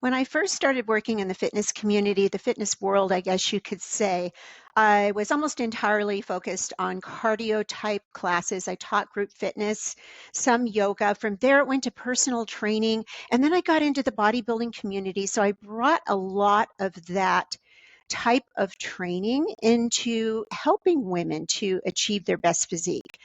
When I first started working in the fitness community, the fitness world, I guess you could say, I was almost entirely focused on cardio type classes. I taught group fitness, some yoga. From there, it went to personal training. And then I got into the bodybuilding community. So I brought a lot of that type of training into helping women to achieve their best physique.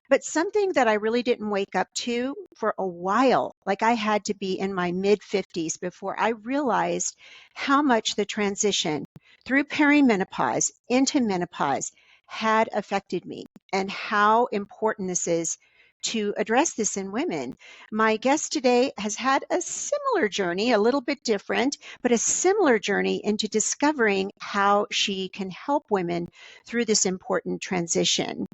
But something that I really didn't wake up to for a while, like I had to be in my mid 50s before I realized how much the transition through perimenopause into menopause had affected me and how important this is to address this in women. My guest today has had a similar journey, a little bit different, but a similar journey into discovering how she can help women through this important transition.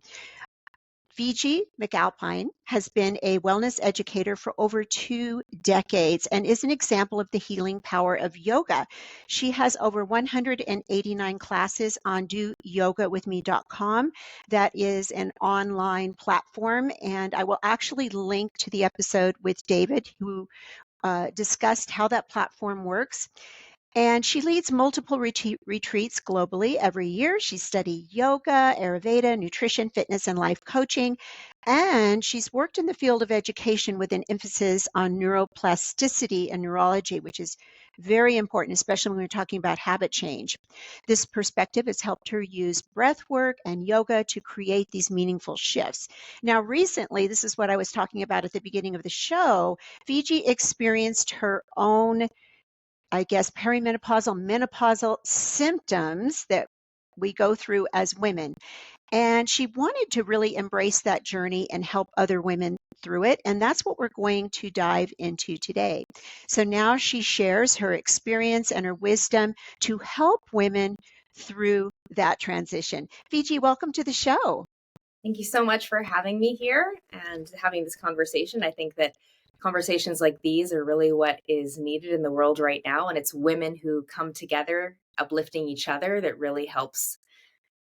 Fiji McAlpine has been a wellness educator for over 2 decades and is an example of the healing power of yoga. She has over 189 classes on doyogawithme.com. That is an online platform, and I will actually link to the episode with David, who discussed how that platform works. And she leads multiple retreats globally every year. She studied yoga, Ayurveda, nutrition, fitness, and life coaching. And she's worked in the field of education with an emphasis on neuroplasticity and neurology, which is very important, especially when we're talking about habit change. This perspective has helped her use breath work and yoga to create these meaningful shifts. Now, recently, this is what I was talking about at the beginning of the show, Fiji experienced her own, I guess, perimenopausal, menopausal symptoms that we go through as women. And she wanted to really embrace that journey and help other women through it. And that's what we're going to dive into today. So now she shares her experience and her wisdom to help women through that transition. Fiji, welcome to the show. Thank you so much for having me here and having this conversation. I think that conversations like these are really what is needed in the world right now. And it's women who come together, uplifting each other, that really helps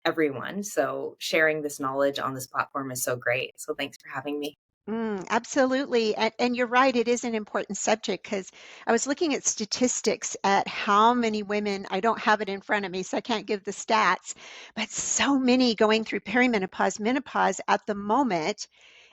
everyone. So sharing this knowledge on this platform is so great. So thanks for having me. Absolutely. And you're right, it is an important subject because I was looking at statistics at how many women, I don't have it in front of me, so I can't give the stats, but so many going through perimenopause, menopause at the moment.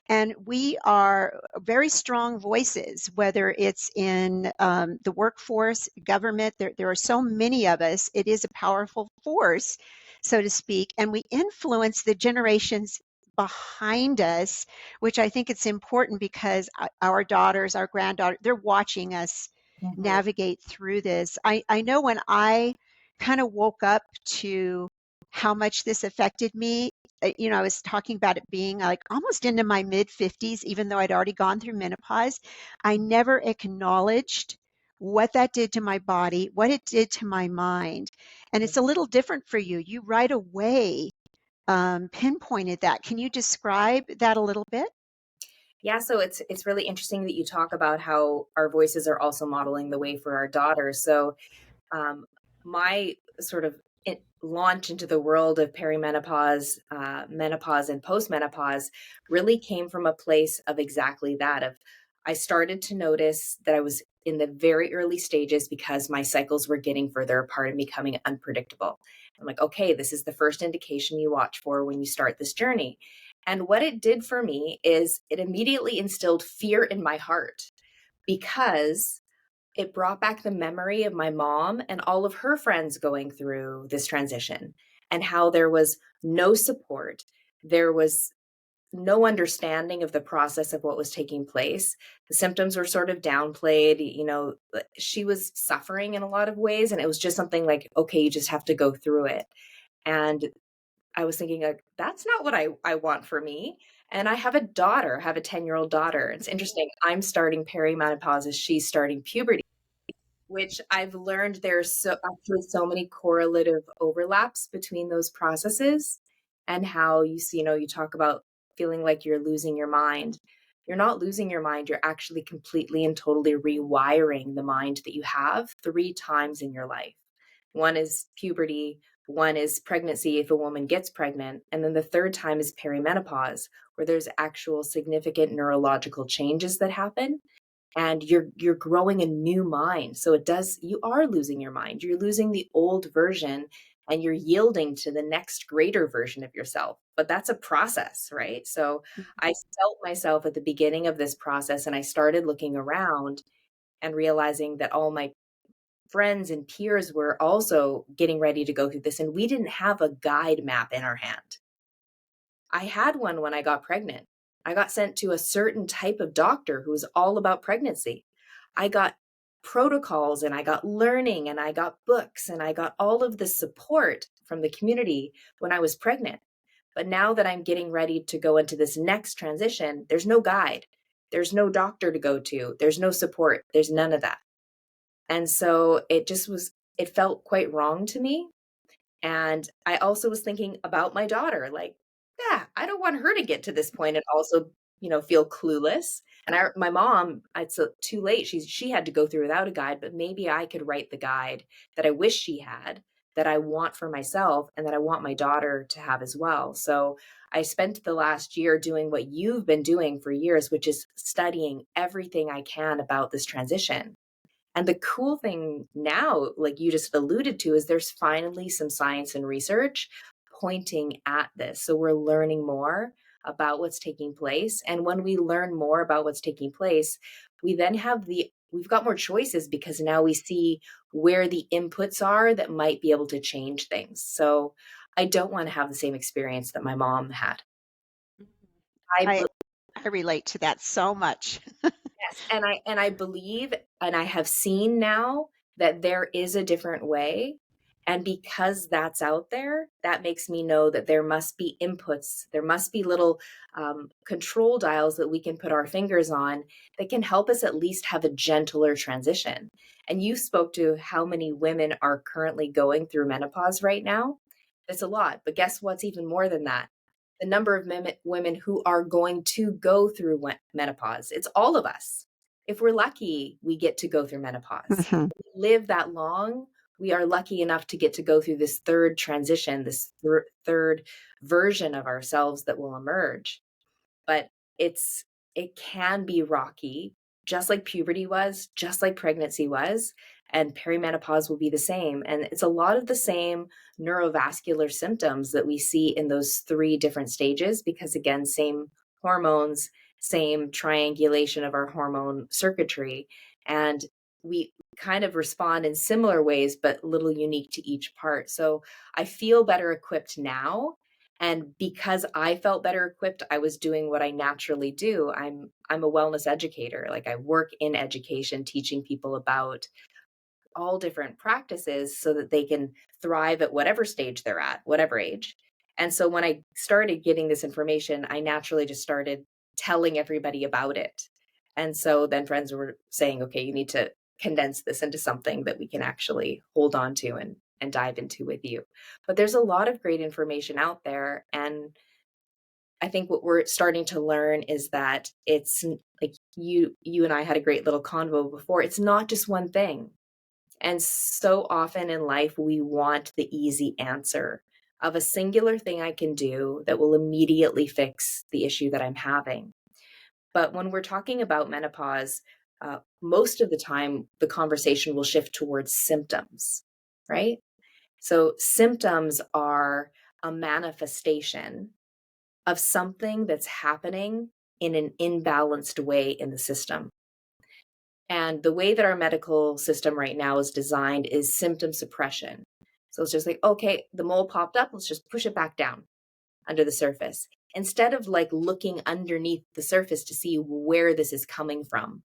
And we are very strong voices, whether it's in the workforce, government, there are so many of us. It is a powerful force, so to speak, and we influence the generations behind us, which I think it's important because our daughters, our granddaughters, they're watching us Mhm. navigate through this. I know when I kind of woke up to how much this affected me, I was talking about it being like almost into my mid 50s, even though I'd already gone through menopause. I never acknowledged what that did to my body, what it did to my mind. And it's a little different for you. You right away pinpointed that. Can you describe that a little bit? Yeah, so it's really interesting that you talk about how our voices are also modeling the way for our daughters. So um, my sort of launch into the world of perimenopause, menopause, and postmenopause really came from a place of exactly that. Of I started to notice that I was in the very early stages because my cycles were getting further apart and becoming unpredictable. I'm like, okay, this is the first indication you watch for when you start this journey. And what it did for me is it immediately instilled fear in my heart because it brought back the memory of my mom and all of her friends going through this transition and how there was no support. There was no understanding of the process of what was taking place. The symptoms were sort of downplayed. She was suffering in a lot of ways, and it was just something like, okay, you just have to go through it. And I was thinking, like, that's not what I want for me. And I have a daughter, I have a 10-year-old daughter. It's interesting. I'm starting perimenopause as she's starting puberty, which I've learned there's so many correlative overlaps between those processes, and how you talk about feeling like you're losing your mind. You're not losing your mind. You're actually completely and totally rewiring the mind that you have 3 times in your life. One is puberty, one is pregnancy if a woman gets pregnant, and then the third time is perimenopause, where there's actual significant neurological changes that happen. and you're growing a new mind. So you are losing your mind. You're losing the old version and you're yielding to the next greater version of yourself. But that's a process, right? So I felt myself at the beginning of this process, and I started looking around and realizing that all my friends and peers were also getting ready to go through this, and we didn't have a guide map in our hand. I had one when I got pregnant. I got sent to a certain type of doctor who was all about pregnancy. I got protocols and I got learning and I got books and I got all of the support from the community when I was pregnant. But now that I'm getting ready to go into this next transition, there's no guide. There's no doctor to go to. There's no support. There's none of that. And so it felt quite wrong to me. And I also was thinking about my daughter, like, yeah, I don't want her to get to this point and also, feel clueless. And my mom, it's too late. She had to go through without a guide, but maybe I could write the guide that I wish she had, that I want for myself, and that I want my daughter to have as well. So I spent the last year doing what you've been doing for years, which is studying everything I can about this transition. And the cool thing now, like you just alluded to, is there's finally some science and research pointing at this. So we're learning more about what's taking place. And when we learn more about what's taking place, we then we've got more choices, because now we see where the inputs are that might be able to change things. So I don't want to have the same experience that my mom had. I I I relate to that so much. Yes, and I believe, and I have seen now, that there is a different way. And because that's out there, that makes me know that there must be inputs, there must be little control dials that we can put our fingers on that can help us at least have a gentler transition. And you spoke to how many women are currently going through menopause right now. It's a lot, but guess what's even more than that? The number of women who are going to go through menopause. It's all of us. If we're lucky, we get to go through menopause. Mhm. If we live that long, we are lucky enough to get to go through this third transition, this third version of ourselves that will emerge. But it's it can be rocky, just like puberty was, just like pregnancy was, and perimenopause will be the same. And it's a lot of the same neurovascular symptoms that we see in those three different stages, because again, same hormones, same triangulation of our hormone circuitry, and we kind of respond in similar ways but a little unique to each part. So I feel better equipped now, and because I felt better equipped, I was doing what I naturally do. I'm a wellness educator. Like, I work in education, teaching people about all different practices so that they can thrive at whatever stage they're at, whatever age. And so when I started getting this information, I naturally just started telling everybody about it. And so then friends were saying, okay, you need to condense this into something that we can actually hold on to and dive into with you. But there's a lot of great information out there. And I think what we're starting to learn is that it's like you and I had a great little convo before. It's not just one thing. And so often in life, we want the easy answer of a singular thing I can do that will immediately fix the issue that I'm having. But when we're talking about menopause, most of the time, the conversation will shift towards symptoms, right? So symptoms are a manifestation of something that's happening in an imbalanced way in the system. And the way that our medical system right now is designed is symptom suppression. So it's just like, okay, the mole popped up, let's just push it back down under the surface. Instead of like looking underneath the surface to see where this is coming from,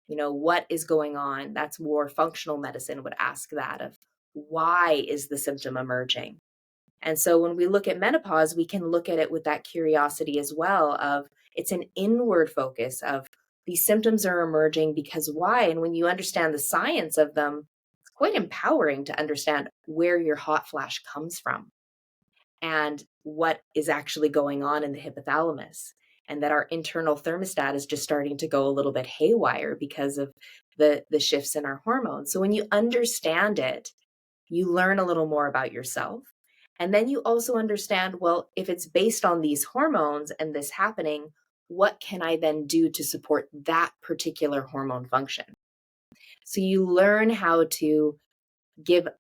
what is going on? That's more functional medicine would ask that, of why is the symptom emerging? And so when we look at menopause, we can look at it with that curiosity as well, of it's an inward focus of these symptoms are emerging because why? And when you understand the science of them, it's quite empowering to understand where your hot flash comes from and what is actually going on in the hypothalamus. And that our internal thermostat is just starting to go a little bit haywire because of the shifts in our hormones. So when you understand it, you learn a little more about yourself. And then you also understand, well, if it's based on these hormones and this happening, what can I then do to support that particular hormone function? So you learn how to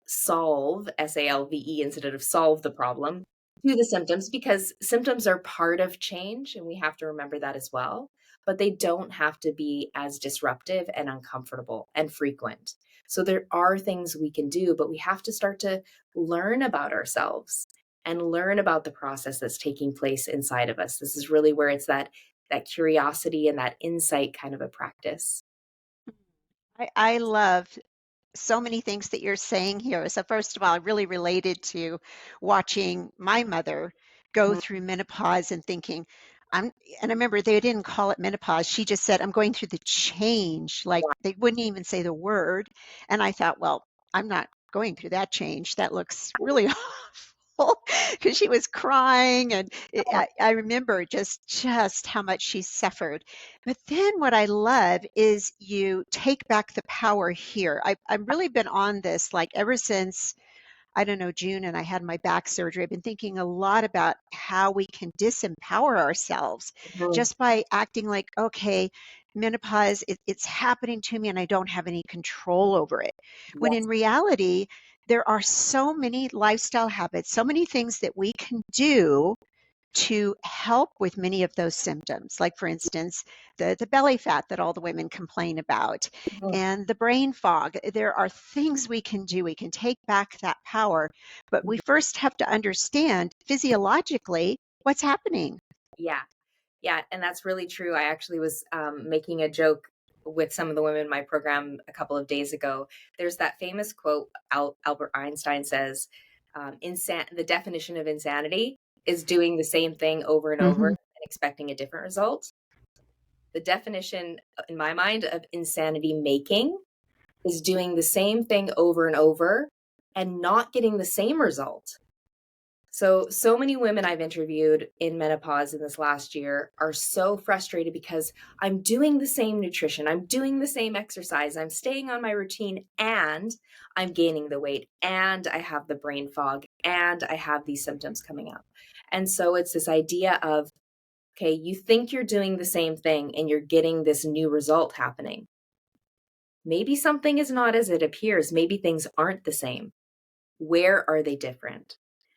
solve, SALVE, instead of solve the problem, to the symptoms, because symptoms are part of change and we have to remember that as well. But they don't have to be as disruptive and uncomfortable and frequent. So there are things we can do, but we have to start to learn about ourselves and learn about the process that's taking place inside of us. This is really where it's that curiosity and that insight kind of a practice. I love so many things that you're saying here. So first of all, I really related to watching my mother go Mhm. through menopause and thinking, I'm, and I remember they didn't call it menopause. She just said, I'm going through the change. Like they wouldn't even say the word. And I thought, well, I'm not going through that change. That looks really awful because she was crying. And I remember just how much she suffered. But then what I love is you take back the power here. I've really been on this like ever since, I don't know, June, and I had my back surgery. I've been thinking a lot about how we can disempower ourselves Mhm. just by acting like, okay, menopause, it's happening to me and I don't have any control over it. When in Yes. reality, there are so many lifestyle habits, so many things that we can do to help with many of those symptoms, like for instance, the belly fat that all the women complain about Mhm. and the brain fog. There are things we can do. We can take back that power, but we first have to understand physiologically what's happening. Yeah. Yeah, and that's really true. I actually was making a joke with some of the women in my program a couple of days ago. There's that famous quote Albert Einstein says, the definition of insanity is doing the same thing over and over Mhm. and expecting a different result. The definition, in my mind, of insanity making is doing the same thing over and over and not getting the same result. So many women I've interviewed in menopause in this last year are so frustrated because I'm doing the same nutrition, I'm doing the same exercise, I'm staying on my routine, and I'm gaining the weight, and I have the brain fog, and I have these symptoms coming up. And so it's this idea of, okay, you think you're doing the same thing and you're getting this new result happening. Maybe something is not as it appears. Maybe things aren't the same. Where are they different?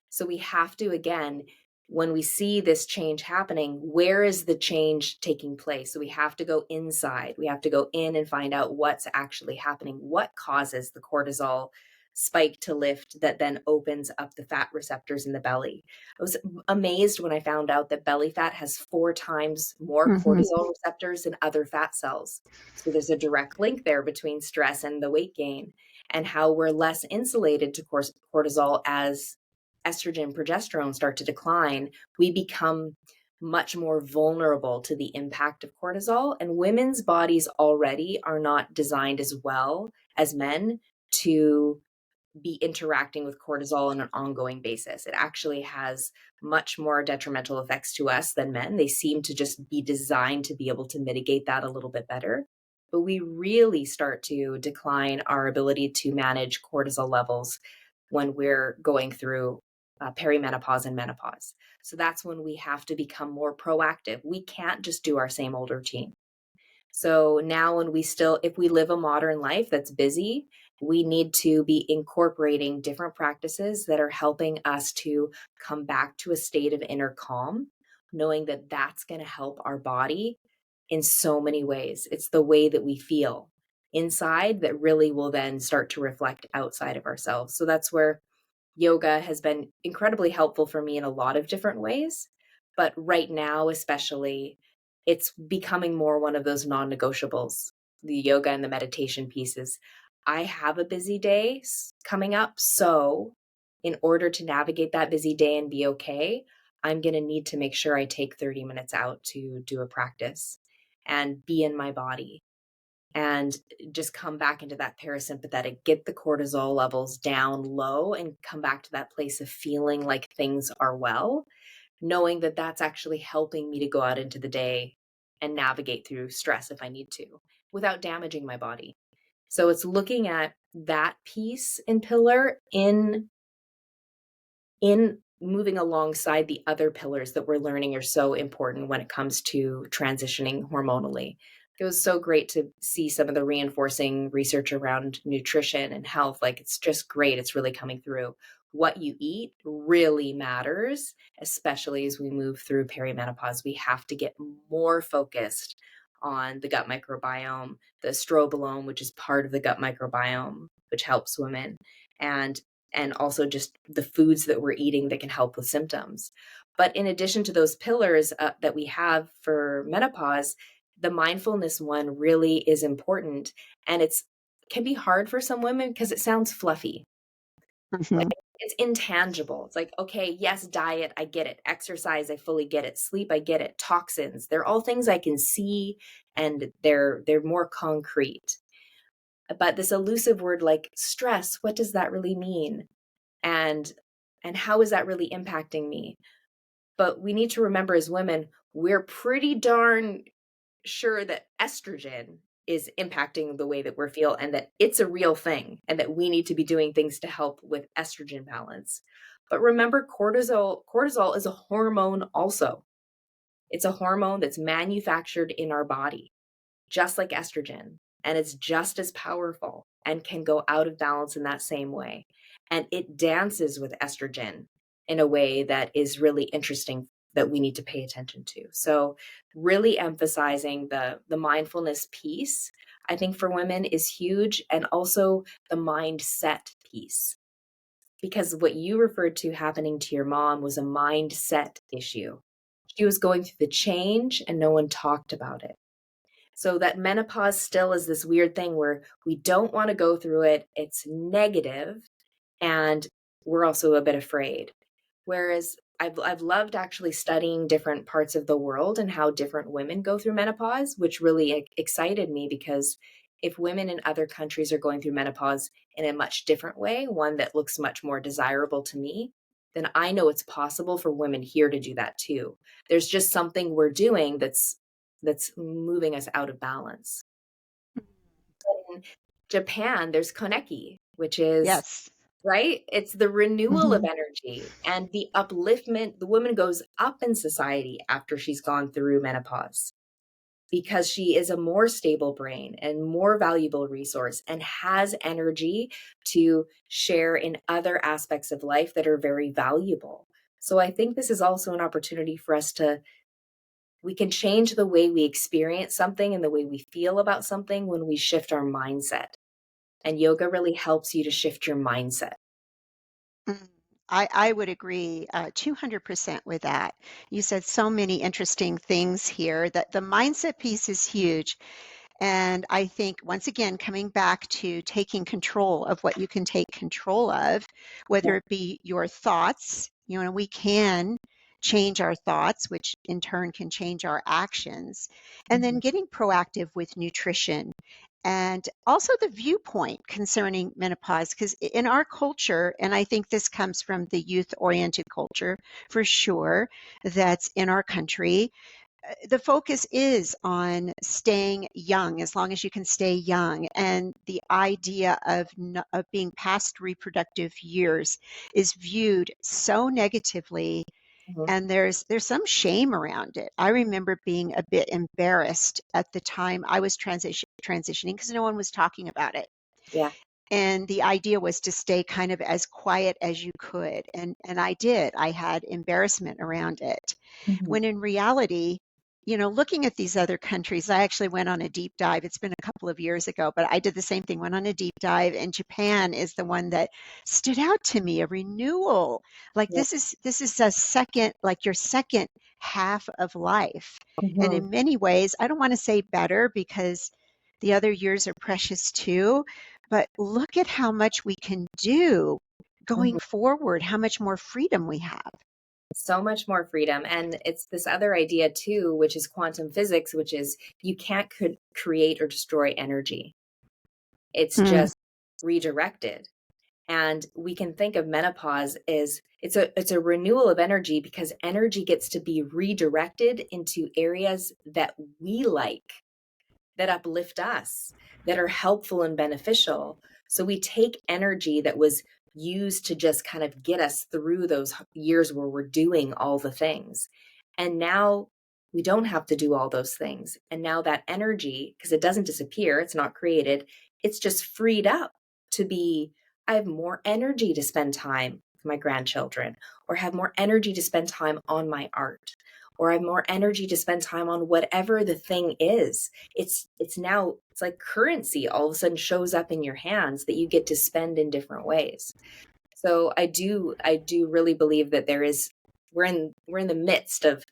So we have to, again, when we see this change happening, where is the change taking place? So we have to go inside. We have to go in and find out what's actually happening. What causes the cortisol spike to lift that then opens up the fat receptors in the belly? I was amazed when I found out that belly fat has 4 times more Mhm. cortisol receptors than other fat cells. So there's a direct link there between stress and the weight gain, and how we're less insulated to cortisol as estrogen, progesterone start to decline. We become much more vulnerable to the impact of cortisol. And women's bodies already are not designed as well as men to be interacting with cortisol on an ongoing basis. It actually has much more detrimental effects to us than men. They seem to just be designed to be able to mitigate that a little bit better. But we really start to decline our ability to manage cortisol levels when we're going through perimenopause and menopause. So that's when we have to become more proactive. We can't just do our same old routine. So now, if we live a modern life that's busy, we need to be incorporating different practices that are helping us to come back to a state of inner calm, knowing that that's going to help our body in so many ways. It's the way that we feel inside that really will then start to reflect outside of ourselves. So that's where yoga has been incredibly helpful for me in a lot of different ways. But right now, especially, it's becoming more one of those non negotiables, the yoga and the meditation pieces. I have a busy day coming up. So, in order to navigate that busy day and be okay, I'm going to need to make sure I take 30 minutes out to do a practice and be in my body and just come back into that parasympathetic, get the cortisol levels down low and come back to that place of feeling like things are well, knowing that that's actually helping me to go out into the day and navigate through stress if I need to without damaging my body. So it's looking at that piece and pillar in moving alongside the other pillars that we're learning are so important when it comes to transitioning hormonally. It was so great to see some of the reinforcing research around nutrition and health. Like, it's just great. It's really coming through. What you eat really matters, especially as we move through perimenopause. We have to get more focused on the gut microbiome, the strobolome, which is part of the gut microbiome, which helps women, and also just the foods that we're eating that can help with symptoms. But in addition to those pillars that we have for menopause, the mindfulness one really is important, and it's can be hard for some women because it sounds fluffy. Like, Mhm. it's intangible. It's like, okay, yes, diet, I get it. Exercise, I fully get it. Sleep, I get it. Toxins, they're all things I can see, and they're more concrete. But this elusive word like stress, what does that really mean? And how is that really impacting me? But we need to remember, as women, we're pretty darn sure that estrogen is impacting the way that we feel, and that it's a real thing, and that we need to be doing things to help with estrogen balance. But remember, cortisol is a hormone also. It's a hormone that's manufactured in our body, just like estrogen, and it's just as powerful and can go out of balance in that same way. And it dances with estrogen in a way that is really interesting, that we need to pay attention to. So really emphasizing the mindfulness piece, I think, for women is huge, and also the mindset piece. Because what you referred to happening to your mom was a mindset issue. She was going through the change and no one talked about it. So that menopause still is this weird thing where we don't want to go through it. It's negative, and we're also a bit afraid. Whereas I've loved actually studying different parts of the world and how different women go through menopause, which really excited me, because if women in other countries are going through menopause in a much different way, one that looks much more desirable to me, then I know it's possible for women here to do that too. There's just something we're doing that's moving us out of balance. In Japan, there's koneki, which is, Yes. right? It's the renewal of Mhm. energy and the upliftment. The woman goes up in society after she's gone through menopause, because she is a more stable brain and more valuable resource, and has energy to share in other aspects of life that are very valuable. So I think this is also an opportunity for us to we can change the way we experience something and the way we feel about something when we shift our mindset. And yoga really helps you to shift your mindset. Mm. I would agree 200% with that. You said so many interesting things here that the mindset piece is huge. And I think, once again, coming back to taking control of what you can take control of, Yeah. whether it be your thoughts, we can change our thoughts, which in turn can change our actions, and then Mhm. getting proactive with nutrition. And also the viewpoint concerning menopause, because in our culture, and I think this comes from the youth oriented culture for sure, that's in our country, the focus is on staying young as long as you can stay young, and the idea of of being past reproductive years is viewed so negatively, Mhm. and there's some shame around it. I remember being a bit embarrassed at the time I was transitioning, because no one was talking about it, Yeah. and the idea was to stay kind of as quiet as you could, and I did. I had embarrassment around it, Mhm. when in reality, looking at these other countries, I actually went on a deep dive. It's been a couple of years ago, but I did the same thing, went on a deep dive, and Japan is the one that stood out to me, a renewal. Like, Yeah. this is a second, like your second half of life. And Mhm. in many ways, I don't want to say better, because the other years are precious too, but look at how much we can do going Mhm. forward, how much more freedom we have. So much more freedom. And it's this other idea too, which is quantum physics, which is you can't create or destroy energy. It's Mm. just redirected. And we can think of menopause as it's a renewal of energy, because energy gets to be redirected into areas that we like, that uplift us, that are helpful and beneficial. So we take energy that was used to just kind of get us through those years where we're doing all the things. And now we don't have to do all those things. And now that energy, because it doesn't disappear, it's not created, it's just freed up to be, I have more energy to spend time with my grandchildren, or have more energy to spend time on my art, or I have more energy to spend time on whatever the thing is. It's now, it's like currency all of a sudden shows up in your hands that you get to spend in different ways. So I do really believe that we're in the midst of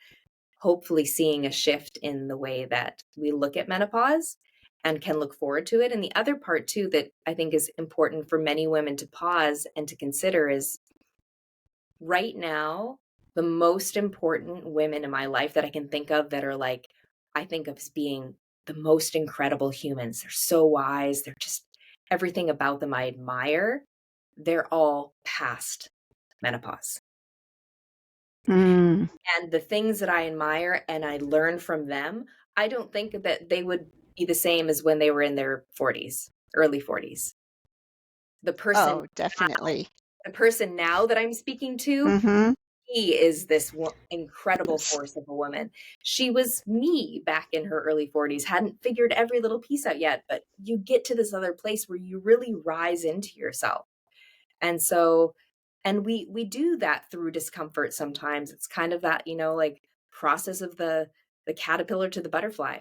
hopefully seeing a shift in the way that we look at menopause and can look forward to it. And the other part too that I think is important for many women to pause and to consider is, right now, the most important women in my life that I can think of that are like, I think of as being the most incredible humans. They're so wise. They're just, everything about them I admire. They're all past menopause. Mm. And the things that I admire and I learn from them, I don't think that they would be the same as when they were in their 40s, early 40s. The person, Oh, definitely. the person now that I'm speaking to, Mm-hmm. she is this incredible force of a woman. She was me back in her early 40s, hadn't figured every little piece out yet, but you get to this other place where you really rise into yourself. And so, and we do that through discomfort sometimes. It's kind of that, like process of the caterpillar to the butterfly.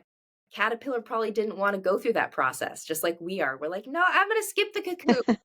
Caterpillar probably didn't want to go through that process, just like we are. We're like, no, I'm going to skip the cocoon.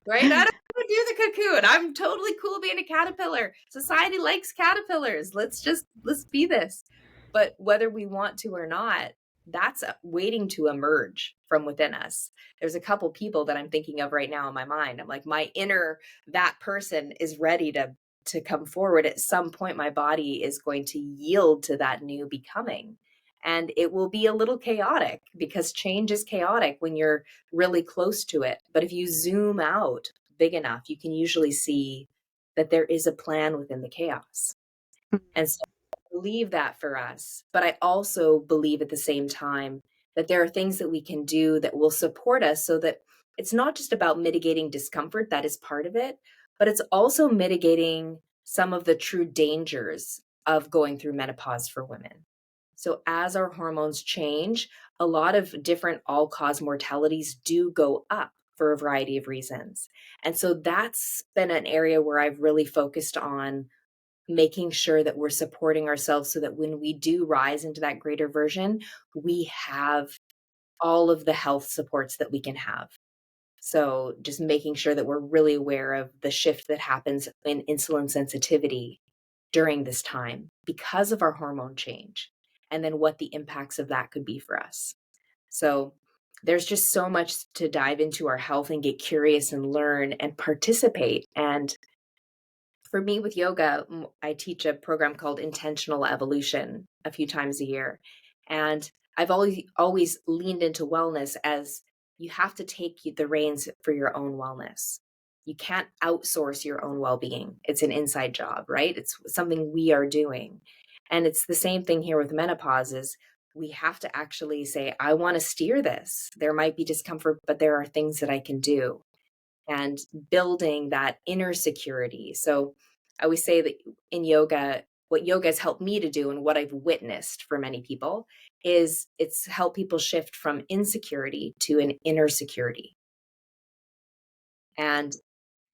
Right? I don't want to do the cocoon. I'm totally cool being a caterpillar. Society likes caterpillars. Let's be this. But whether we want to or not, that's waiting to emerge from within us. There's a couple people that I'm thinking of right now in my mind. I'm like, my inner that person is ready to come forward. At some point, my body is going to yield to that new becoming. And it will be a little chaotic, because change is chaotic when you're really close to it. But if you zoom out big enough, you can usually see that there is a plan within the chaos. And so I believe that for us. But I also believe at the same time that there are things that we can do that will support us, so that it's not just about mitigating discomfort, that is part of it, but it's also mitigating some of the true dangers of going through menopause for women. So as our hormones change, a lot of different all-cause mortalities do go up for a variety of reasons. And so that's been an area where I've really focused on making sure that we're supporting ourselves, so that when we do rise into that greater version, we have all of the health supports that we can have. So just making sure that we're really aware of the shift that happens in insulin sensitivity during this time because of our hormone change, and then what the impacts of that could be for us. So there's just so much to dive into our health and get curious and learn and participate. And for me with yoga, I teach a program called Intentional Evolution a few times a year. And I've always leaned into wellness as, you have to take the reins for your own wellness. You can't outsource your own well-being. It's an inside job, right? It's something we are doing. And it's the same thing here with menopause is, we have to actually say, I want to steer this. There might be discomfort, but there are things that I can do, and building that inner security. So I always say that in yoga, what yoga has helped me to do, and what I've witnessed for many people, is it's helped people shift from insecurity to an inner security. And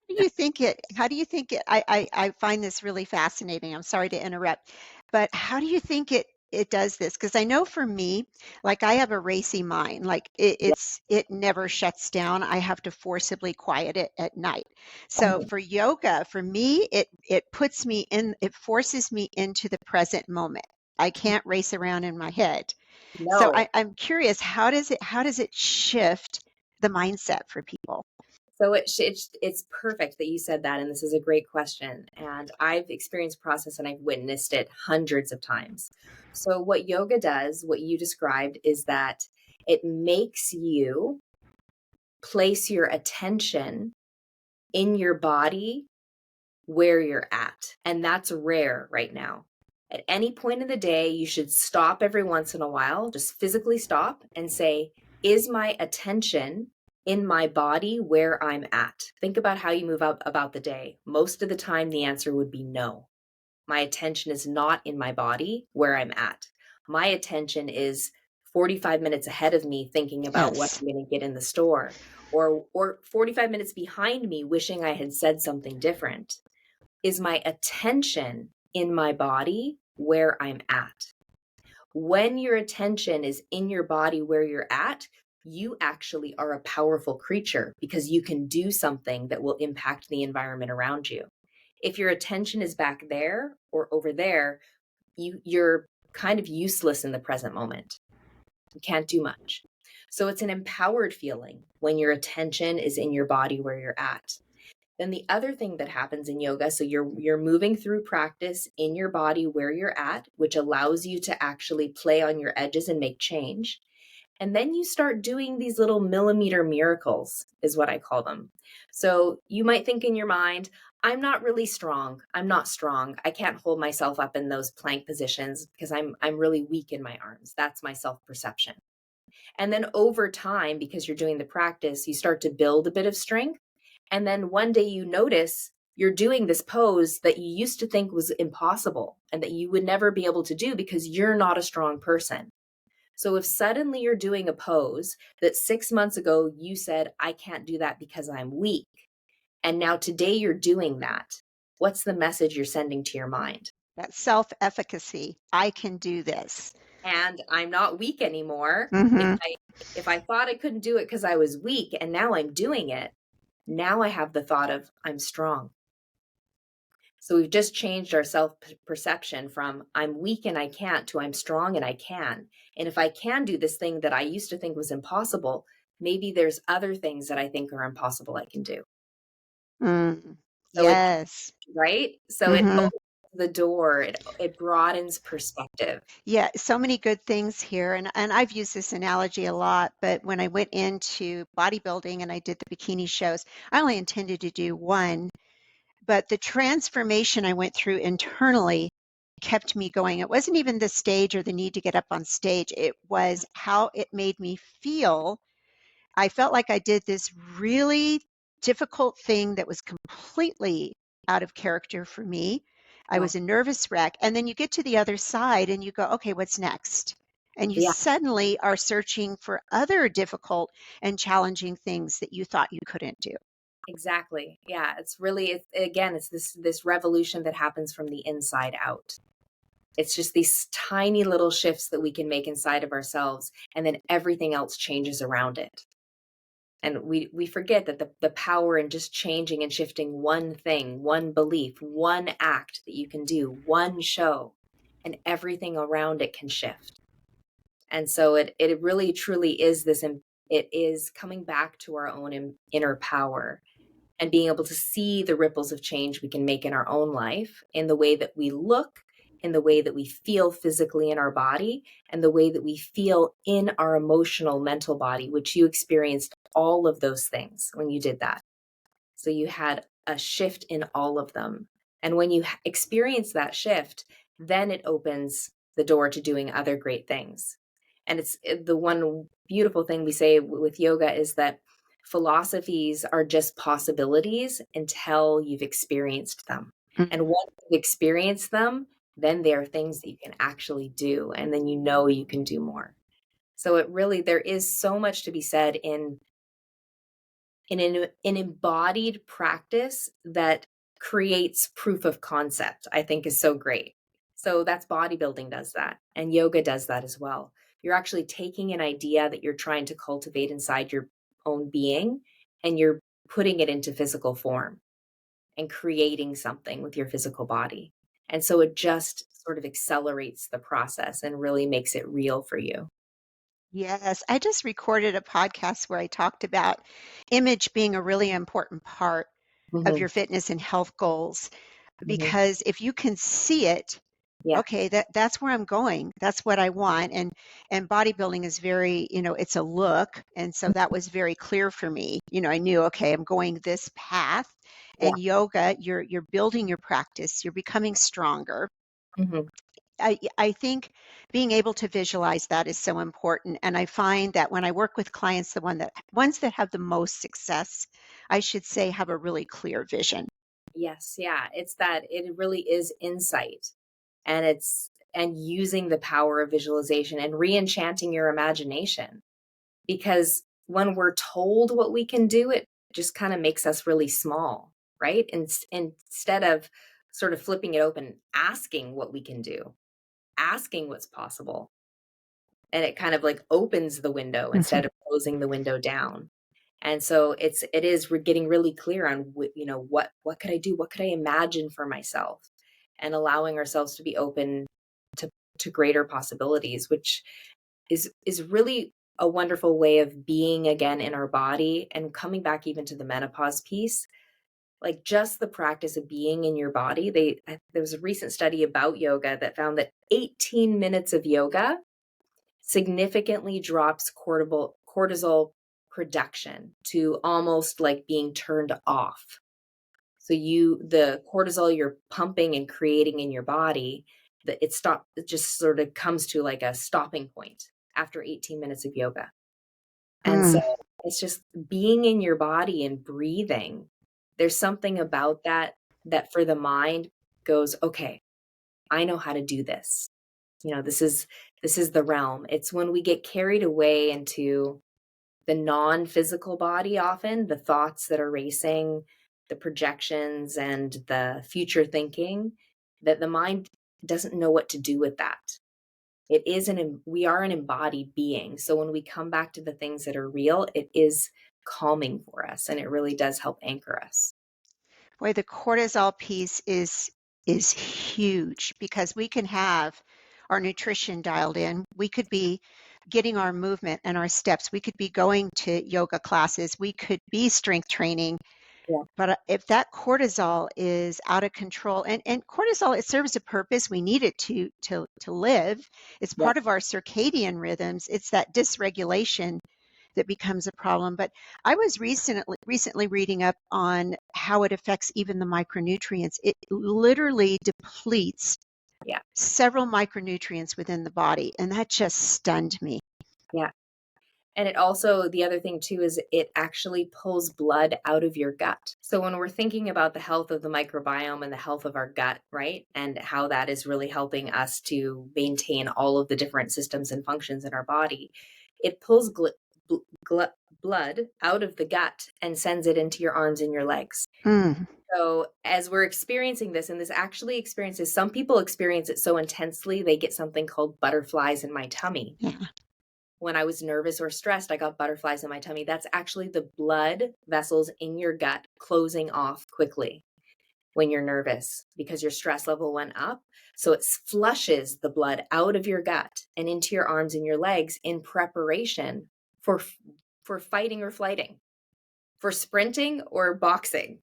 How do you think it I find this really fascinating. I'm sorry to interrupt, but how do you think it does this? Because I know for me, like I have a racy mind. Like yeah, it never shuts down. I have to forcibly quiet it at night. So for yoga, for me, it forces me into the present moment. I can't race around in my head. So no. I'm curious, how does it shift the mindset for people? So it's perfect that you said that, and this is a great question. And I've experienced process and I've witnessed it hundreds of times. So what yoga does, what you described, is that it makes you place your attention in your body where you're at. And that's rare right now. At any point in the day, you should stop every once in a while, just physically stop and say, is my attention in my body where I'm at? Think about how you move out about the day. Most of the time, the answer would be no. My attention is not in my body where I'm at. My attention is 45 minutes ahead of me thinking about what Yes. I'm going to get in the store, or 45 minutes behind me wishing I had said something different. Is my attention in my body where I'm at? When your attention is in your body where you're at, you actually are a powerful creature because you can do something that will impact the environment around you. If your attention is back there or over there, you're kind of useless in the present moment. You can't do much. So it's an empowered feeling when your attention is in your body where you're at. Then the other thing that happens in yoga, so you're moving through practice in your body where you're at, which allows you to actually play on your edges and make change. And then you start doing these little millimeter miracles, is what I call them. So you might think in your mind, I'm not really strong. I'm not strong. I can't hold myself up in those plank positions because I'm really weak in my arms. That's my self-perception. And then over time, because you're doing the practice, you start to build a bit of strength. And then one day you notice you're doing this pose that you used to think was impossible and that you would never be able to do because you're not a strong person. So if suddenly you're doing a pose that 6 months ago you said, I can't do that because I'm weak, and now today you're doing that, what's the message you're sending to your mind? That self-efficacy. I can do this. And I'm not weak anymore. If Hmm. I if I thought I couldn't do it because I was weak and now I'm doing it, now I have the thought of I'm strong. So we've just changed our self perception from I'm weak and I can't to I'm strong and I can. And if I can do this thing that I used to think was impossible, maybe there's other things that I think are impossible I can do. Mm. So it, Yes. right? So it Hmm. opens the door, it broadens perspective. Yeah, so many good things here. And I've used this analogy a lot, but when I went into bodybuilding and I did the bikini shows, I only intended to do one, but the transformation I went through internally kept me going. It wasn't even the stage or the need to get up on stage. It was how it made me feel. I felt like I did this really difficult thing that was completely out of character for me. I Wow. was a nervous wreck. And then you get to the other side and you go, okay, what's next? And you Yeah, suddenly are searching for other difficult and challenging things that you thought you couldn't do. exactly. Yeah, it's really again, it's this revolution that happens from the inside out. It's just these tiny little shifts that we can make inside of ourselves, and then everything else changes around it. And we forget that the power in just changing and shifting one thing, one belief, one act that you can do, one show, and everything around it can shift. And so it really truly is it is coming back to our own inner power and being able to see the ripples of change we can make in our own life, in the way that we look, in the way that we feel physically in our body, and the way that we feel in our emotional mental body, which you experienced all of those things when you did that. So you had a shift in all of them. And when you experience that shift, then it opens the door to doing other great things. And it's the one beautiful thing we say with yoga is that philosophies are just possibilities until you've experienced them. And Mhm. once you've experienced them, then there are things that you can actually do. And then you know you can do more. So it really, there is so much to be said in an embodied practice that creates proof of concept, I think is so great. So that's bodybuilding does that, and yoga does that as well. You're actually taking an idea that you're trying to cultivate inside your own being, and you're putting it into physical form and creating something with your physical body. And so it just sort of accelerates the process and really makes it real for you. Yes, I just recorded a podcast where I talked about image being a really important part of Hmm. your fitness and health goals Hmm. because if you can see it, Yeah. okay, that's where I'm going. That's what I want. And bodybuilding is very, it's a look. And so that was very clear for me. I knew, okay, I'm going this path. Yeah. And yoga, you're building your practice, you're becoming stronger. Hmm. I think being able to visualize that is so important. And I find that when I work with clients, ones that have the most success, I should say, have a really clear vision. Yes, yeah. It's that it really is insight, and using the power of visualization and re-enchanting your imagination. Because when we're told what we can do, it just kind of makes us really small, right? And instead of sort of flipping it open, asking what we can do, asking what's possible, and it kind of like opens the window Mhm. instead of closing the window down. And so we're getting really clear on what could I do? What could I imagine for myself? And allowing ourselves to be open to greater possibilities, which is really a wonderful way of being again in our body, and coming back even to the menopause piece. Like, just the practice of being in your body. There was a recent study about yoga that found that 18 minutes of yoga significantly drops cortisol production to almost like being turned off. So the cortisol you're pumping and creating in your body, that it just sort of comes to like a stopping point after 18 minutes of yoga. And so Mm. it's just being in your body and breathing. There's something about that for the mind goes, okay, I know how to do this. This is the realm. It's when we get carried away into the non-physical body, often the thoughts that are racing, the projections and the future thinking, that the mind doesn't know what to do with that. We are an embodied being. So when we come back to the things that are real, it is calming for us, and it really does help anchor us. Boy, the cortisol piece is huge because we can have our nutrition dialed in. We could be getting our movement and our steps. We could be going to yoga classes. We could be strength training. Yeah. But if that cortisol is out of control, and cortisol, it serves a purpose. We need it to live. It's Yeah. part of our circadian rhythms. It's that dysregulation that becomes a problem. But I was recently reading up on how it affects even the micronutrients. It literally depletes Yeah. several micronutrients within the body, and that just stunned me. Yeah. And it also, the other thing too, is it actually pulls blood out of your gut. So when we're thinking about the health of the microbiome and the health of our gut, right? And how that is really helping us to maintain all of the different systems and functions in our body, it pulls bl- gl- blood out of the gut and sends it into your arms and your legs. Mm, So as we're experiencing this, and this actually experiences, some people experience it so intensely, they get something called butterflies in my tummy. yeah. When I was nervous or stressed, I got butterflies in my tummy. That's actually the blood vessels in your gut closing off quickly when you're nervous because your stress level went up. So it flushes the blood out of your gut and into your arms and your legs in preparation for fighting or flighting, for sprinting or boxing,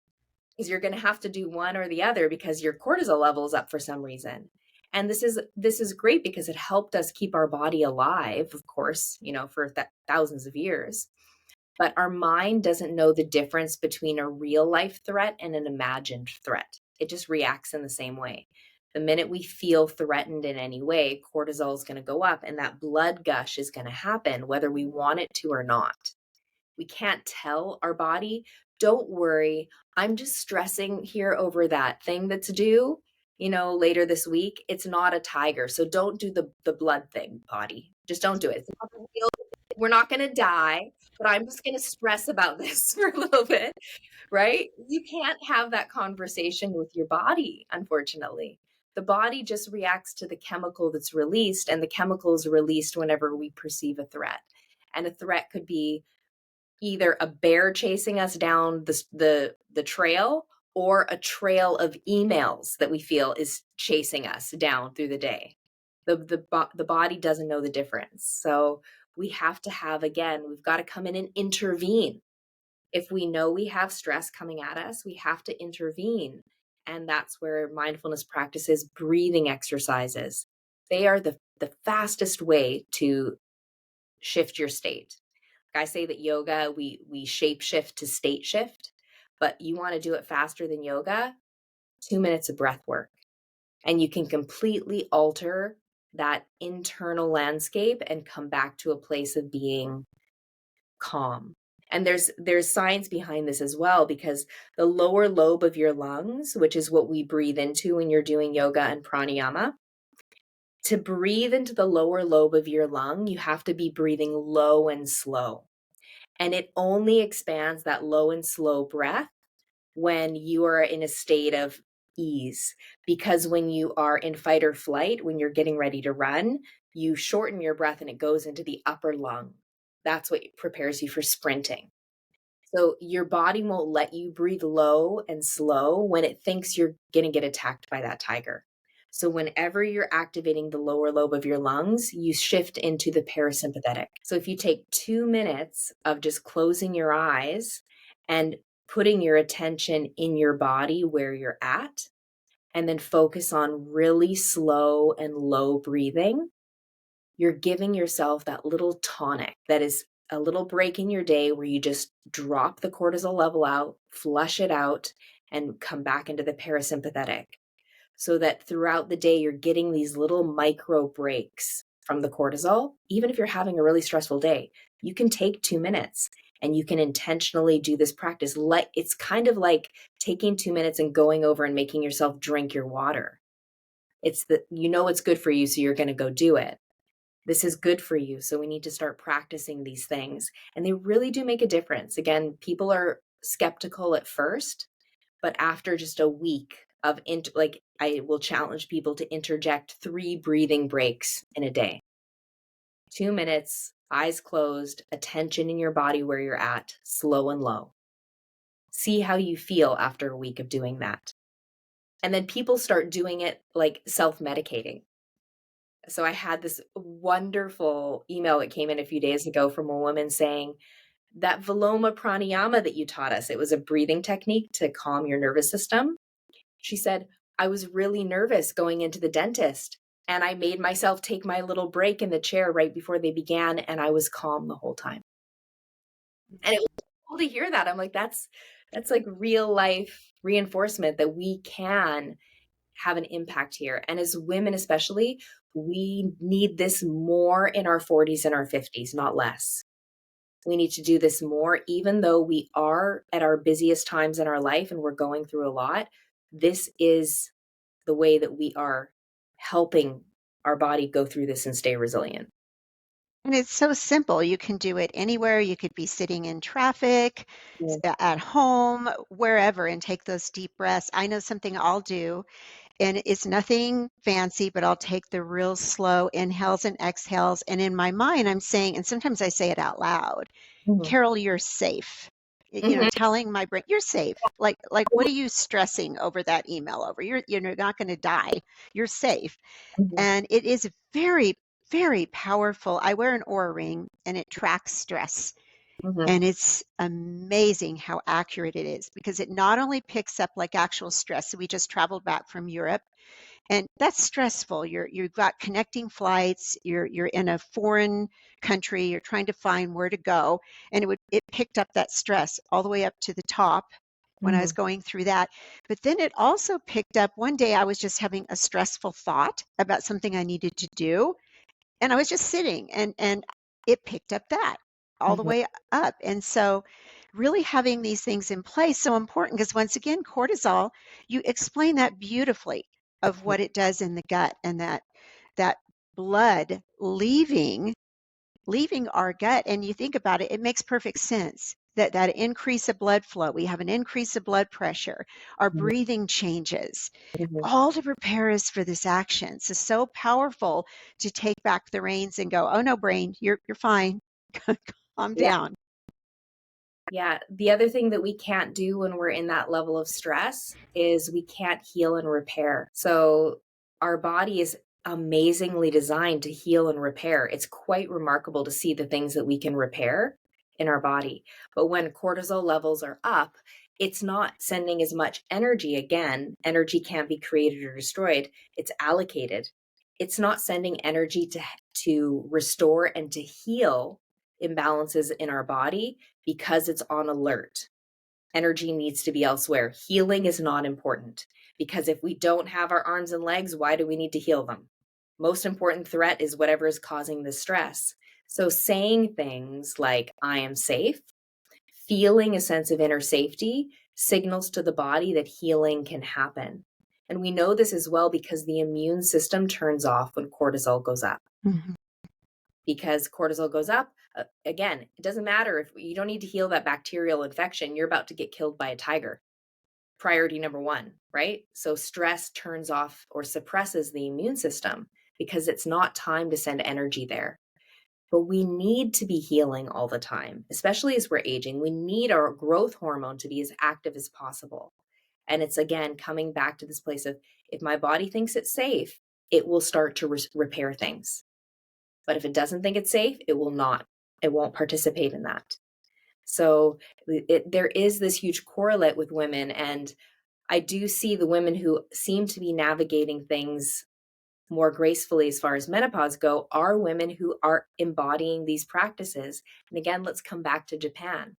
because you're going to have to do one or the other because your cortisol level is up for some reason. And this is great because it helped us keep our body alive, of course, for thousands of years. But our mind doesn't know the difference between a real life threat and an imagined threat. It just reacts in the same way. The minute we feel threatened in any way, cortisol is going to go up, and that blood gush is going to happen whether we want it to or not. We can't tell our body, don't worry, I'm just stressing here over that thing that's due, later this week. It's not a tiger. So don't do the blood thing, body. Just don't do it. It's not a real, we're not going to die, but I'm just going to stress about this for a little bit, right? You can't have that conversation with your body, unfortunately. The body just reacts to the chemical that's released, and the chemical is released whenever we perceive a threat. And a threat could be either a bear chasing us down the trail, or a trail of emails that we feel is chasing us down through the day. The body doesn't know the difference. So we have to we've got to come in and intervene. If we know we have stress coming at us, we have to intervene. And that's where mindfulness practices, breathing exercises, they are the fastest way to shift your state. I say that yoga, we shape shift to state shift, but you want to do it faster than yoga, 2 minutes of breath work. and you can completely alter that internal landscape and come back to a place of being calm. And there's science behind this as well, because the lower lobe of your lungs, which is what we breathe into when you're doing yoga and pranayama, to breathe into the lower lobe of your lung, you have to be breathing low and slow. And it only expands that low and slow breath when you are in a state of ease. Because when you are in fight or flight, when you're getting ready to run, you shorten your breath and it goes into the upper lung. That's what prepares you for sprinting. So your body won't let you breathe low and slow when it thinks you're going to get attacked by that tiger. So whenever you're activating the lower lobe of your lungs, you shift into the parasympathetic. So if you take 2 minutes of just closing your eyes and putting your attention in your body where you're at, and then focus on really slow and low breathing, you're giving yourself that little tonic that is a little break in your day where you just drop the cortisol level out, flush it out, and come back into the parasympathetic. So that throughout the day, you're getting these little micro breaks from the cortisol. Even if you're having a really stressful day, you can take 2 minutes and you can intentionally do this practice. It's kind of like taking 2 minutes and going over and making yourself drink your water. It's it's good for you, so you're going to go do it. This is good for you. So we need to start practicing these things. And they really do make a difference. Again, people are skeptical at first, but after just a week of I will challenge people to interject 3 breathing breaks in a day. 2 minutes, eyes closed, attention in your body where you're at, slow and low. See how you feel after a week of doing that. And then people start doing it like self-medicating. So I had this wonderful email that came in a few days ago from a woman saying, that Viloma pranayama that you taught us, it was a breathing technique to calm your nervous system. She said, I was really nervous going into the dentist, and I made myself take my little break in the chair right before they began, and I was calm the whole time. And it was cool to hear that. I'm like, that's like real life reinforcement that we can have an impact here. And as women, especially, we need this more in our 40s and our 50s, not less. We need to do this more, even though we are at our busiest times in our life and we're going through a lot. This is the way that we are helping our body go through this and stay resilient. And it's so simple. You can do it anywhere. You could be sitting in traffic, Yeah. at home, wherever, and take those deep breaths. I know something I'll do, and it's nothing fancy, but I'll take the real slow inhales and exhales. And in my mind, I'm saying, and sometimes I say it out loud, Mhm. Carol, you're safe. Mhm. Telling my brain, you're safe. Like, what are you stressing over that email over? You're not going to die. You're safe. Mhm. And it is very, very powerful. I wear an Aura ring and it tracks stress. Mhm. And it's amazing how accurate it is because it not only picks up like actual stress. So we just traveled back from Europe and that's stressful. You've got connecting flights, you're in a foreign country, you're trying to find where to go. And it picked up that stress all the way up to the top when I was Mhm. going through that. But then it also picked up one day I was just having a stressful thought about something I needed to do. And I was just sitting and it picked up that all the Mhm. way up. And so really having these things in place so important because once again, cortisol, you explain that beautifully of what it does in the gut and that blood leaving our gut. And you think about it, it makes perfect sense that increase of blood flow. We have an increase of blood pressure. Our Mhm. breathing changes Mhm. all to prepare us for this action. So powerful to take back the reins and go, oh no, brain, you're fine. Calm Yeah. down. Yeah. The other thing that we can't do when we're in that level of stress is we can't heal and repair. So our body is amazingly designed to heal and repair. It's quite remarkable to see the things that we can repair in our body. But when cortisol levels are up, it's not sending as much energy. Again, energy can't be created or destroyed. It's allocated. It's not sending energy to restore and to heal imbalances in our body because it's on alert. Energy needs to be elsewhere. Healing is not important because if we don't have our arms and legs, why do we need to heal them? Most important threat is whatever is causing the stress. So saying things like, I am safe, feeling a sense of inner safety signals to the body that healing can happen. And we know this as well because the immune system turns off when cortisol goes up. Mhm. Because cortisol goes up, again, it doesn't matter if you don't need to heal that bacterial infection. You're about to get killed by a tiger. Priority number one, right? So stress turns off or suppresses the immune system because it's not time to send energy there. But we need to be healing all the time, especially as we're aging. We need our growth hormone to be as active as possible. And it's again coming back to this place of if my body thinks it's safe, it will start to repair things. But if it doesn't think it's safe, it will not. It won't participate in that. So there is this huge correlate with women. And I do see the women who seem to be navigating things more gracefully as far as menopause go are women who are embodying these practices. And again, let's come back to Japan.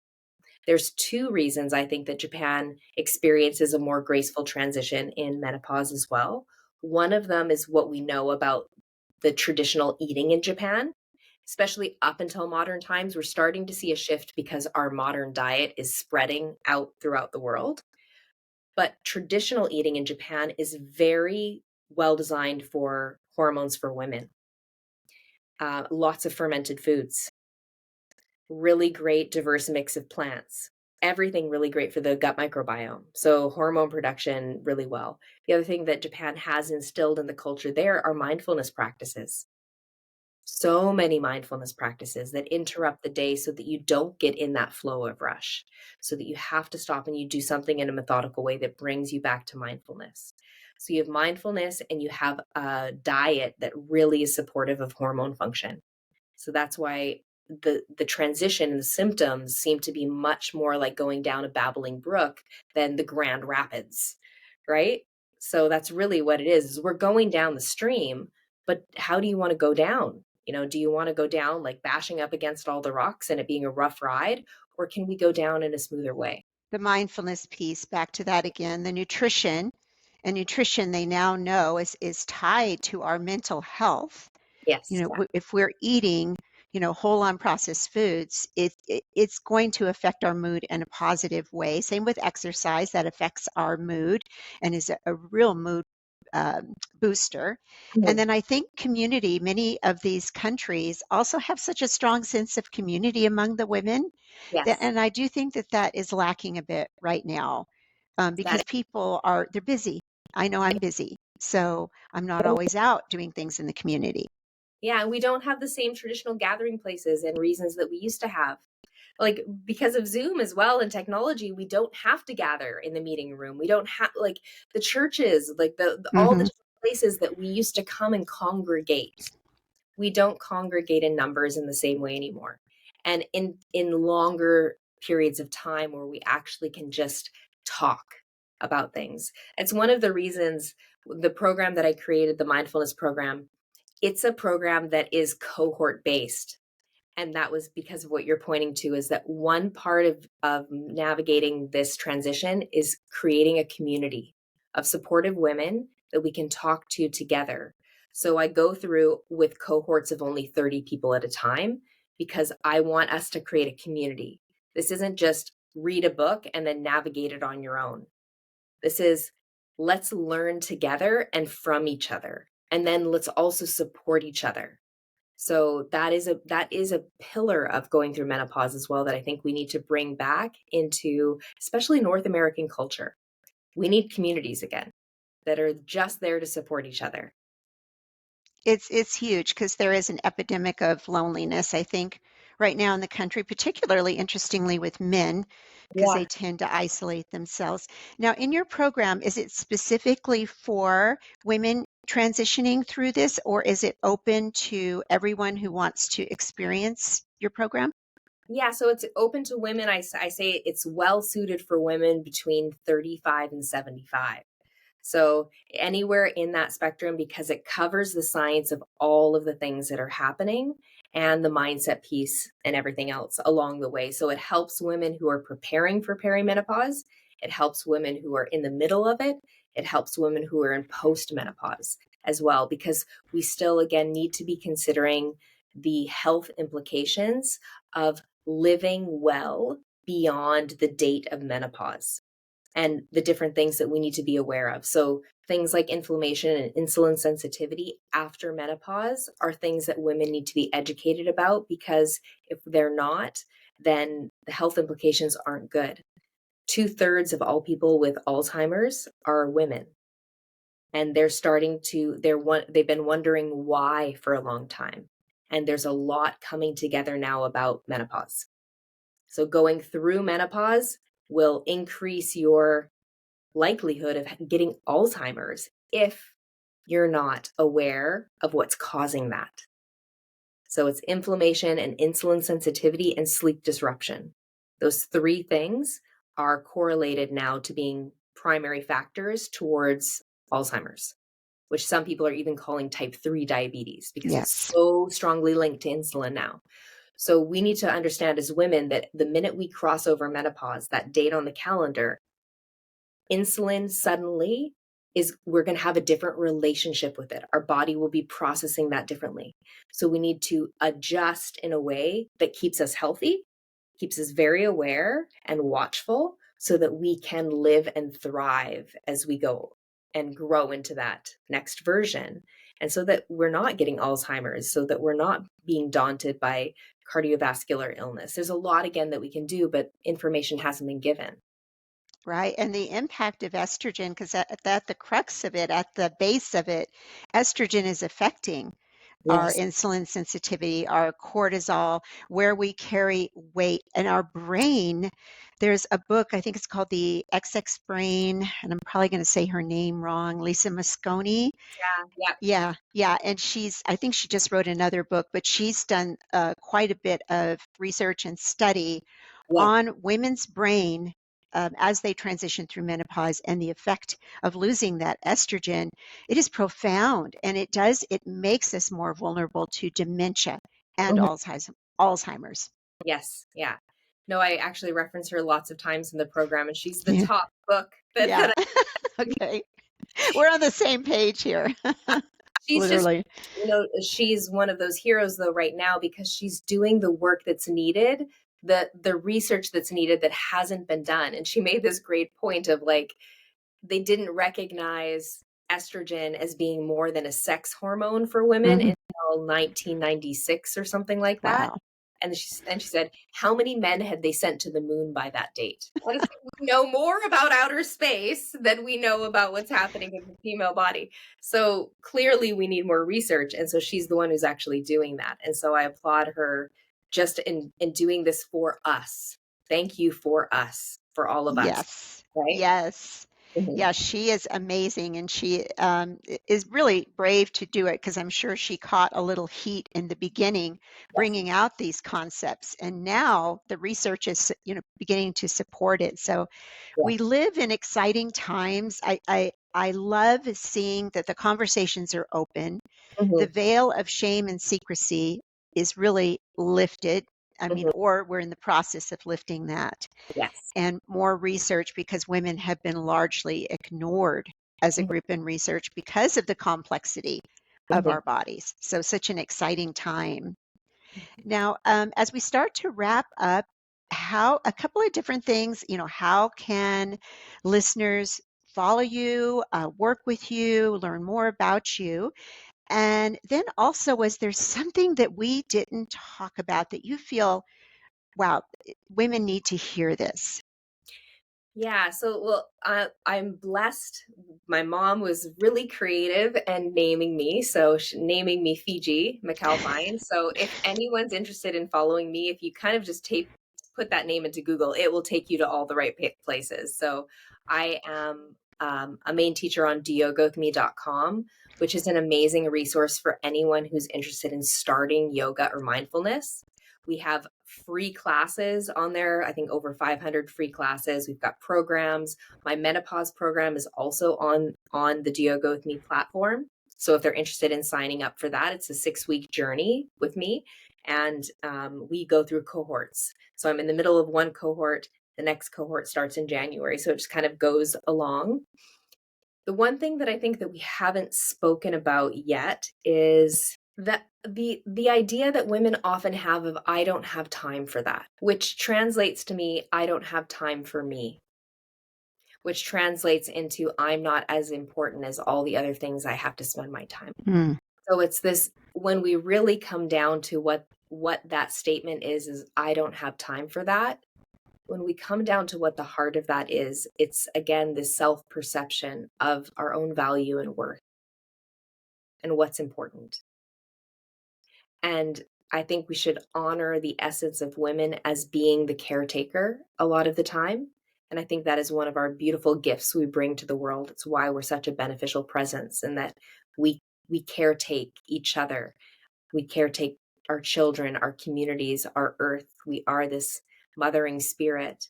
There's two reasons I think that Japan experiences a more graceful transition in menopause as well. One of them is what we know about the traditional eating in Japan, especially up until modern times. We're starting to see a shift because our modern diet is spreading out throughout the world. But traditional eating in Japan is very well designed for hormones for women. Lots of fermented foods, really great diverse mix of plants, everything really great for the gut microbiome. So hormone production really well. The other thing that Japan has instilled in the culture there are mindfulness practices. So many mindfulness practices that interrupt the day so that you don't get in that flow of rush, so that you have to stop and you do something in a methodical way that brings you back to mindfulness. So you have mindfulness and you have a diet that really is supportive of hormone function. So that's why the transition and the symptoms seem to be much more like going down a babbling brook than the Grand Rapids, right? So that's really what it is we're going down the stream, but how do you want to go down? Do you want to go down like bashing up against all the rocks and it being a rough ride, or can we go down in a smoother way? The mindfulness piece, back to that again, the nutrition, and nutrition they now know is tied to our mental health. Yes. Yeah. If we're eating, whole unprocessed foods, it's going to affect our mood in a positive way. Same with exercise, that affects our mood and is a real mood booster. And Mhm. then I think community, many of these countries also have such a strong sense of community among the women. Yes. And I do think that that is lacking a bit right now, That because people they're busy. I know I'm busy. So I'm not is. always out doing things in the community. Yeah, and we don't have the same traditional gathering places and reasons that we used to have. Like because of Zoom as well and technology, we don't have to gather in the meeting room. We don't have like the churches, like all the Hmm. different places that we used to come and congregate. We don't congregate in numbers in the same way anymore. And in longer periods of time where we actually can just talk about things. It's one of the reasons the program that I created, the mindfulness program, it's a program that is cohort based. And that was because of what you're pointing to is that one part of navigating this transition is creating a community of supportive women that we can talk to together. So I go through with cohorts of only 30 people at a time because I want us to create a community. This isn't just read a book and then navigate it on your own. This is let's learn together and from each other. And then let's also support each other. So that is a pillar of going through menopause as well that I think we need to bring back into especially North American culture. We need communities again that are just there to support each other. It's huge because there is an epidemic of loneliness, I think, right now in the country, particularly interestingly with men, because Yeah. they tend to isolate themselves. Now, in your program, is it specifically for women transitioning through this, or is it open to everyone who wants to experience your program? Yeah, so it's open to women. I say it's well suited for women between 35 and 75. So anywhere in that spectrum because it covers the science of all of the things that are happening and the mindset piece and everything else along the way. So it helps women who are preparing for perimenopause. It helps women who are in the middle of it. It helps women who are in postmenopause as well, because we still, again, need to be considering the health implications of living well beyond the date of menopause and the different things that we need to be aware of. So things like inflammation and insulin sensitivity after menopause are things that women need to be educated about, because if they're not, then the health implications aren't good. 2/3 of all people with Alzheimer's are women. And they've been wondering why for a long time. And there's a lot coming together now about menopause. So going through menopause will increase your likelihood of getting Alzheimer's if you're not aware of what's causing that. So it's inflammation and insulin sensitivity and sleep disruption. Those three things are correlated now to being primary factors towards Alzheimer's, which some people are even calling type 3 diabetes because it's Yes. so strongly linked to insulin now. So we need to understand as women that the minute we cross over menopause, that date on the calendar, insulin suddenly we're going to have a different relationship with it. Our body will be processing that differently. So we need to adjust in a way that keeps us healthy, keeps us very aware and watchful, so that we can live and thrive as we go and grow into that next version. And so that we're not getting Alzheimer's, so that we're not being daunted by cardiovascular illness. There's a lot, again, that we can do, but information hasn't been given. Right. And the impact of estrogen, because at the crux of it, at the base of it, estrogen is affecting our Yes. insulin sensitivity, our cortisol, where we carry weight, and our brain. There's a book, I think it's called The XX Brain, and I'm probably going to say her name wrong, Lisa Mosconi. Yeah. Yeah. Yeah, yeah. And I think she just wrote another book, but she's done quite a bit of research and study Yeah. on women's brain as they transition through menopause and the effect of losing that estrogen. It is profound, and it makes us more vulnerable to dementia and Mhm. Alzheimer's. Yes. Yeah. No, I actually reference her lots of times in the program, and she's the Yeah. top book Yeah. that Okay. We're on the same page here. she's just, Literally. she's one of those heroes though right now, because she's doing the work that's needed, the research that's needed that hasn't been done. And she made this great point of like, they didn't recognize estrogen as being more than a sex hormone for women Mhm. until 1996 or something like that. Wow. And she said, how many men had they sent to the moon by that date? And it's like, we know more about outer space than we know about what's happening in the female body. So clearly we need more research. And so she's the one who's actually doing that. And so I applaud her just in doing this for us. Thank you for us, for all of us, Yes. right? Yes. Mhm. Yeah, she is amazing, and she is really brave to do it, because I'm sure she caught a little heat in the beginning Yes. bringing out these concepts, and now the research is, beginning to support it. So Yeah. we live in exciting times. I love seeing that the conversations are open. The Mhm. veil of shame and secrecy is really lifted. I mean, Mhm. or we're in the process of lifting that, Yes. and more research, because women have been largely ignored as a Mhm. group in research because of the complexity of Mhm. our bodies. So, such an exciting time. Now, as we start to wrap up, how a couple of different things, how can listeners follow you, work with you, learn more about you? And then also, was there something that we didn't talk about that you feel, wow, women need to hear this? Yeah, so well, I'm blessed. My mom was really creative and naming me, so naming me Fiji McAlpine. So if anyone's interested in following me, if you kind of just put that name into Google, it will take you to all the right places. So I am a main teacher on doyogawithme.com, which is an amazing resource for anyone who's interested in starting yoga or mindfulness. We have free classes on there. I think over 500 free classes. We've got programs. My menopause program is also on the Do Yoga with Me platform. So if they're interested in signing up for that, it's a 6-week journey with me. and we go through cohorts. So I'm in the middle of one cohort, the next cohort starts in January. So it just kind of goes along. The one thing that I think that we haven't spoken about yet is that the idea that women often have of I don't have time for that, which translates to me I don't have time for me, which translates into I'm not as important as all the other things I have to spend my time. Mm. So it's this, when we really come down to what that statement is I don't have time for that. When we come down to what the heart of that is, it's again this self-perception of our own value and worth and what's important. And I think we should honor the essence of women as being the caretaker a lot of the time. And I think that is one of our beautiful gifts we bring to the world. It's why we're such a beneficial presence, and that we caretake each other. We caretake our children, our communities, our earth. We are this mothering spirit.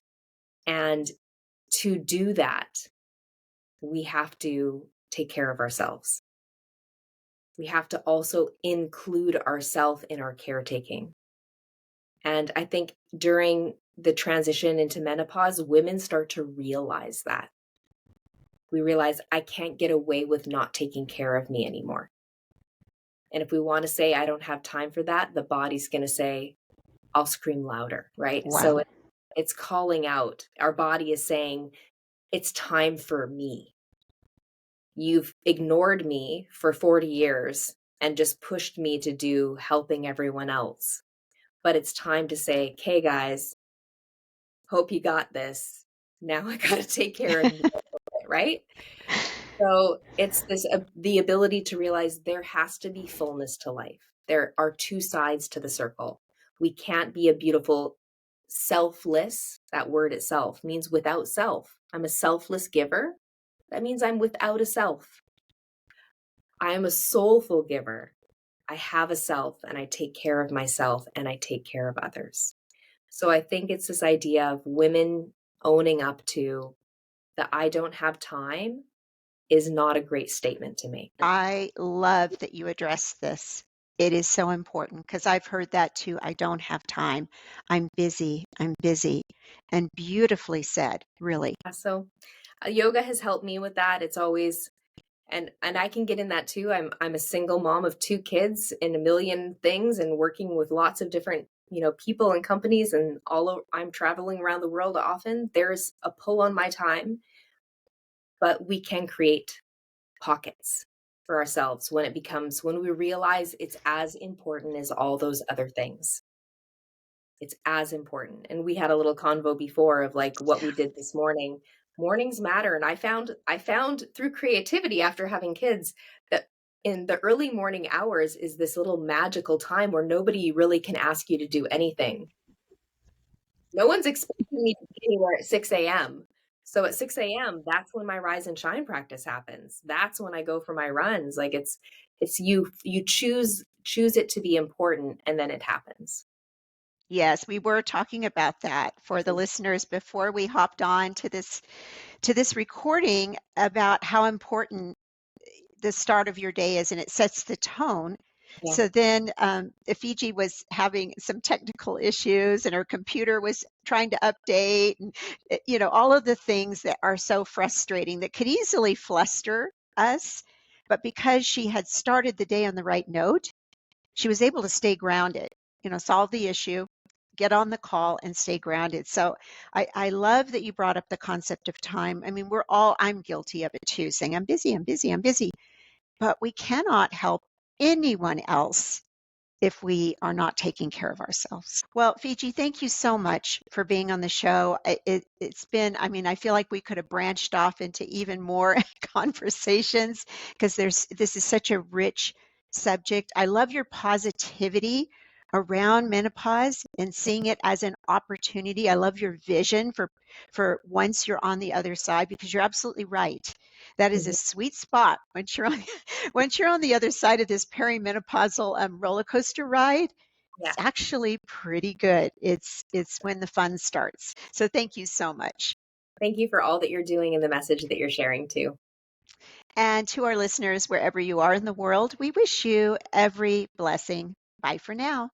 And to do that, we have to take care of ourselves. We have to also include ourselves in our caretaking. And I think during the transition into menopause, women start to realize that. We realize I can't get away with not taking care of me anymore. And if we want to say, I don't have time for that, the body's going to say, I'll scream louder, right? So Wow. it's calling out. Our body is saying, it's time for me. You've ignored me for 40 years and just pushed me to do helping everyone else. But it's time to say, okay, guys, hope you got this. Now I got to take care of me, right? So it's this the ability to realize there has to be fullness to life. There are two sides to the circle. We can't be a beautiful selfless. That word itself means without self. I'm a selfless giver. That means I'm without a self. I am a soulful giver. I have a self and I take care of myself and I take care of others. So I think it's this idea of women owning up to that I don't have time is not a great statement to make. I love that you address this. It is so important because I've heard that too. I don't have time. I'm busy. I'm busy. And beautifully said, really. So yoga has helped me with that. It's always and I can get in that too. I'm a single mom of two kids and a million things and working with lots of different, people and companies and I'm traveling around the world often. There's a pull on my time, but we can create pockets for ourselves when we realize it's as important as all those other things. It's as important. And we had a little convo before of like what we did this morning. Mornings matter. And I found through creativity after having kids that in the early morning hours is this little magical time where nobody really can ask you to do anything. No one's expecting me to be anywhere at 6 a.m. So at 6 a.m., that's when my rise and shine practice happens. That's when I go for my runs. Like it's you choose it to be important and then it happens. Yes, we were talking about that for the listeners before we hopped on to this recording about how important the start of your day is, and it sets the tone. Yeah. So then Fiji was having some technical issues, and her computer was trying to update, and all of the things that are so frustrating that could easily fluster us. But because she had started the day on the right note, she was able to stay grounded, solve the issue, get on the call and stay grounded. So I love that you brought up the concept of time. I mean, I'm guilty of it too, saying, I'm busy, I'm busy, I'm busy. But we cannot help anyone else if we are not taking care of ourselves. Well, Fiji, thank you so much for being on the show. It's been, I mean, I feel like we could have branched off into even more conversations because this is such a rich subject. I love your positivity around menopause and seeing it as an opportunity. I love your vision for once you're on the other side, because you're absolutely right. That is a Mhm. sweet spot once you're on once you're on the other side of this perimenopausal roller coaster ride. It's Yeah. actually pretty good. It's when the fun starts. So thank you so much. Thank you for all that you're doing and the message that you're sharing too. And to our listeners, wherever you are in the world, we wish you every blessing. Bye for now.